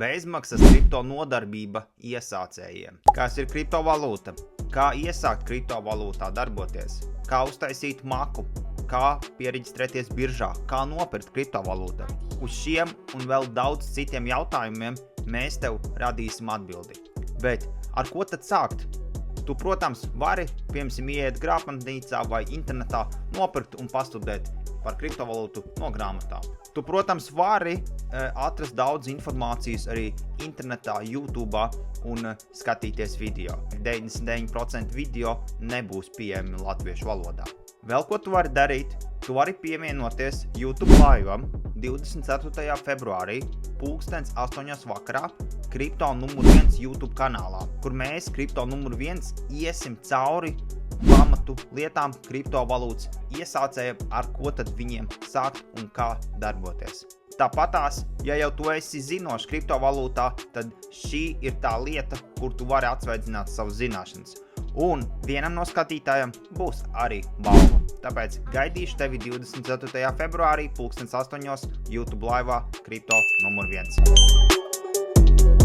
Bezmaksas kripto nodarbība iesācējiem. Kas ir kriptovalūta? Kā iesākt kriptovalūtā darboties? Kā uztaisīt maku? Kā piereģistrēties biržā? Kā nopirkt kriptovalūtu? Uz šiem un vēl daudz citiem jautājumiem mēs tev radīsim atbildi. Bet ar ko tad sākt? Tu, protams, vari, piemēram, ieiet grāmatnīcā vai internetā nopirkt un pastudēt par kriptovalūtu no grāmatām. Tu, protams, vari atrast daudz informācijas arī internetā, YouTube un skatīties video. 99% video nebūs pieejami latviešu valodā. Vēl ko tu vari darīt? Tu vari pievienoties YouTube live'am 24. februārī 2008. vakarā Kripto numur 1 YouTube kanālā, kur mēs Kripto numur 1 iesim cauri pamatu lietām kriptovalūtas iesācējiem, ar ko tad viņiem sākt un kā darboties. Tāpatās, ja jau tu esi zinošs kriptovalūtā, tad šī ir tā lieta, kur tu vari atsveidzināt savas zināšanas. Un vienam no skatītājiem būs arī balva. Tāpēc gaidīšu tevi 24. februārī 2008. YouTube live'ā Kripto numur 1.